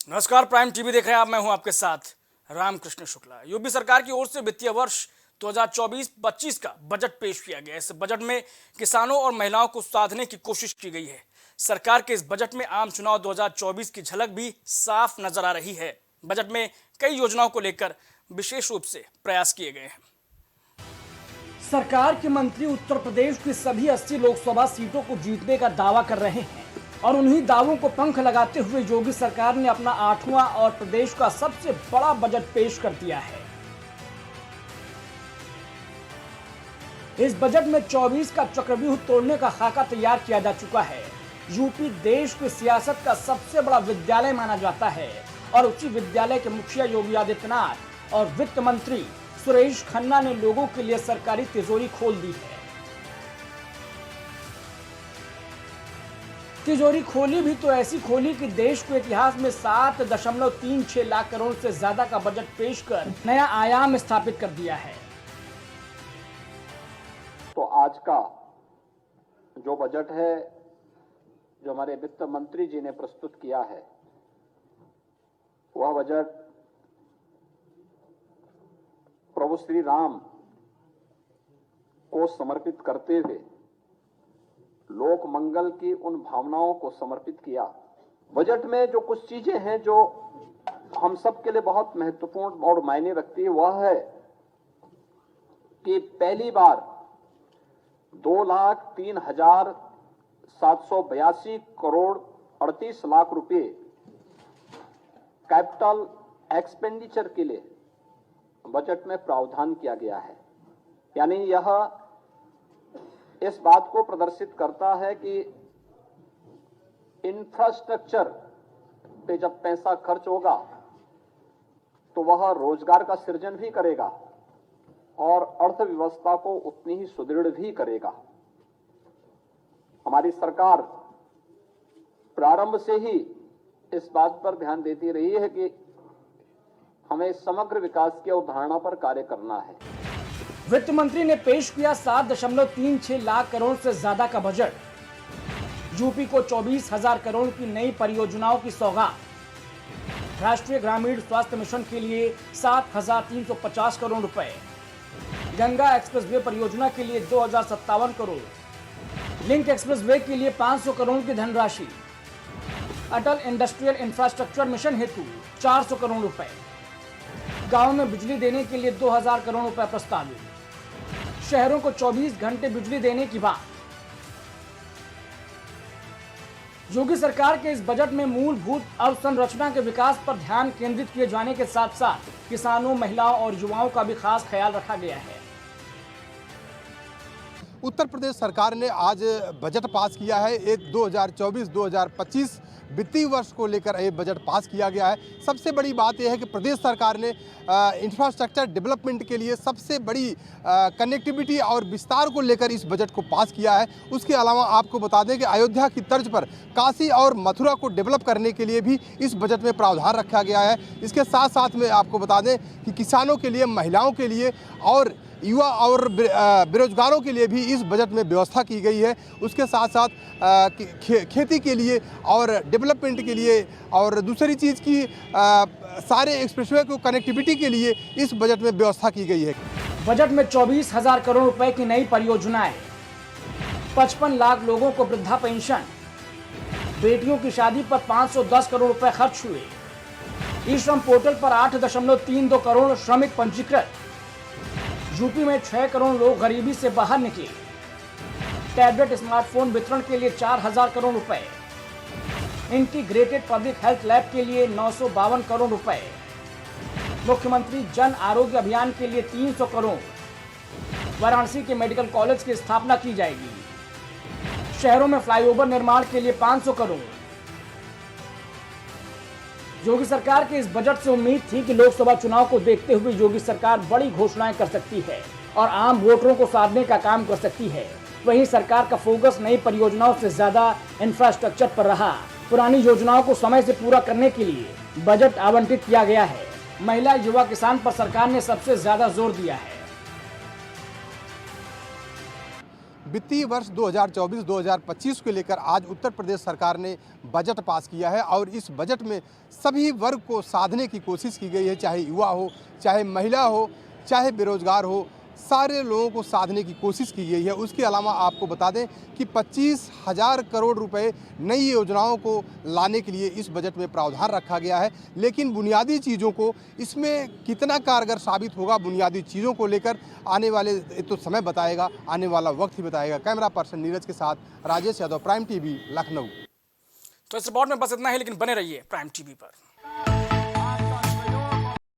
नमस्कार, prime TV देख रहे हैं आप। मैं हूं आपके साथ रामकृष्ण शुक्ला। यूपी सरकार की ओर से वित्तीय वर्ष 2024-25 का बजट पेश किया गया। इस बजट में किसानों और महिलाओं को साधने की कोशिश की गई है। सरकार के इस बजट में आम चुनाव 2024 की झलक भी साफ नजर आ रही है। बजट में कई योजनाओं को लेकर विशेष रूप से प्रयास किए गए हैं। सरकार के मंत्री उत्तर प्रदेश की सभी 80 लोकसभा सीटों को जीतने का दावा कर रहे हैं और उन्हीं दावों को पंख लगाते हुए योगी सरकार ने अपना 8वां और प्रदेश का सबसे बड़ा बजट पेश कर दिया है। इस बजट में 24 का चक्रव्यूह तोड़ने का खाका तैयार किया जा चुका है। यूपी देश की सियासत का सबसे बड़ा विद्यालय माना जाता है और उसी विद्यालय के मुखिया योगी आदित्यनाथ और वित्त मंत्री सुरेश खन्ना ने लोगों के लिए सरकारी तिजोरी खोल दी है। तिजोरी खोली भी तो ऐसी खोली कि देश के इतिहास में 7.36 लाख करोड़ से ज्यादा का बजट पेश कर नया आयाम स्थापित कर दिया है। तो आज का जो बजट है, जो हमारे वित्त मंत्री जी ने प्रस्तुत किया है, वह बजट प्रभु श्री राम को समर्पित करते हुए लोक मंगल की उन भावनाओं को समर्पित किया। बजट में जो कुछ चीजें हैं जो हम सब के लिए बहुत महत्वपूर्ण और मायने रखती है, वह है कि पहली बार 2,03,782 करोड़ 38 लाख रुपए कैपिटल एक्सपेंडिचर के लिए बजट में प्रावधान किया गया है। यानी यह इस बात को प्रदर्शित करता है कि इंफ्रास्ट्रक्चर पे जब पैसा खर्च होगा तो वह रोजगार का सृजन भी करेगा और अर्थव्यवस्था को उतनी ही सुदृढ़ भी करेगा। हमारी सरकार प्रारंभ से ही इस बात पर ध्यान देती रही है कि हमें समग्र विकास की अवधारणा पर कार्य करना है। वित्त मंत्री ने पेश किया 7.36 लाख करोड़ से ज्यादा का बजट। यूपी को 24,000 करोड़ की नई परियोजनाओं की सौगात। राष्ट्रीय ग्रामीण स्वास्थ्य मिशन के लिए 7,350 करोड़ रुपए। गंगा एक्सप्रेसवे परियोजना के लिए 2,057 करोड़। लिंक एक्सप्रेसवे के लिए 500 करोड़ की धनराशि। अटल इंडस्ट्रियल इंफ्रास्ट्रक्चर मिशन हेतु 400 करोड़ रुपए। गांव में बिजली देने के लिए 2,000 करोड़ रुपए प्रस्तावित। शहरों को 24 घंटे बिजली देने की बात। योगी सरकार के इस बजट में मूलभूत अवसंरचना के विकास पर ध्यान केंद्रित किए जाने के साथ साथ किसानों, महिलाओं और युवाओं का भी खास ख्याल रखा गया है। उत्तर प्रदेश सरकार ने आज बजट पास किया है। एक 2024-2025 वित्तीय वर्ष को लेकर ये बजट पास किया गया है। सबसे बड़ी बात यह है कि प्रदेश सरकार ने इंफ्रास्ट्रक्चर डेवलपमेंट के लिए सबसे बड़ी कनेक्टिविटी और विस्तार को लेकर इस बजट को पास किया है। उसके अलावा आपको बता दें कि अयोध्या की तर्ज पर काशी और मथुरा को डेवलप करने के लिए भी इस बजट में प्रावधान रखा गया है। इसके साथ साथ में आपको बता दें कि किसानों के लिए, महिलाओं के लिए और युवा और बेरोजगारों के लिए भी इस बजट में व्यवस्था की गई है। उसके साथ साथ खेती के लिए और डेवलपमेंट के लिए और दूसरी चीज़ की सारे एक्सप्रेसवे को कनेक्टिविटी के लिए इस बजट में व्यवस्था की गई है। बजट में 24,000 करोड़ रुपए की नई परियोजनाएं। 55 लाख लोगों को वृद्धा पेंशन। बेटियों की शादी पर 510 करोड़ रुपए खर्च हुए। ई श्रम पोर्टल पर 8.32 करोड़ श्रमिक पंजीकृत। यूपी में 6 करोड़ लोग गरीबी से बाहर निकले। टैबलेट स्मार्टफोन वितरण के लिए 4,000 करोड़ रुपए। इंटीग्रेटेड पब्लिक हेल्थ लैब के लिए 952 करोड़ रुपए। मुख्यमंत्री जन आरोग्य अभियान के लिए 300 करोड़। वाराणसी के मेडिकल कॉलेज की स्थापना की जाएगी। शहरों में फ्लाईओवर निर्माण के लिए 500 करोड़। योगी सरकार के इस बजट से उम्मीद थी कि लोकसभा चुनाव को देखते हुए योगी सरकार बड़ी घोषणाएं कर सकती है और आम वोटरों को साधने का काम कर सकती है। वहीं सरकार का फोकस नई परियोजनाओं से ज्यादा इंफ्रास्ट्रक्चर पर रहा। पुरानी योजनाओं को समय से पूरा करने के लिए बजट आवंटित किया गया है। महिला, युवा, किसान पर सरकार ने सबसे ज्यादा जोर दिया है। वित्तीय वर्ष 2024-2025 को लेकर आज उत्तर प्रदेश सरकार ने बजट पास किया है और इस बजट में सभी वर्ग को साधने की कोशिश की गई है, चाहे युवा हो, चाहे महिला हो, चाहे बेरोजगार हो, सारे लोगों को साधने की कोशिश की गई है। उसके अलावा आपको बता दें कि 25,000 करोड़ रुपए नई योजनाओं को लाने के लिए इस बजट में प्रावधान रखा गया है, लेकिन बुनियादी चीज़ों को इसमें कितना कारगर साबित होगा, बुनियादी चीज़ों को लेकर आने वाले तो समय बताएगा, आने वाला वक्त ही बताएगा। कैमरा पर्सन नीरज के साथ राजेश यादव, प्राइम टीवी, लखनऊ। तो इस रिपोर्ट में बस इतना ही, लेकिन बने रहिए प्राइम टीवी पर।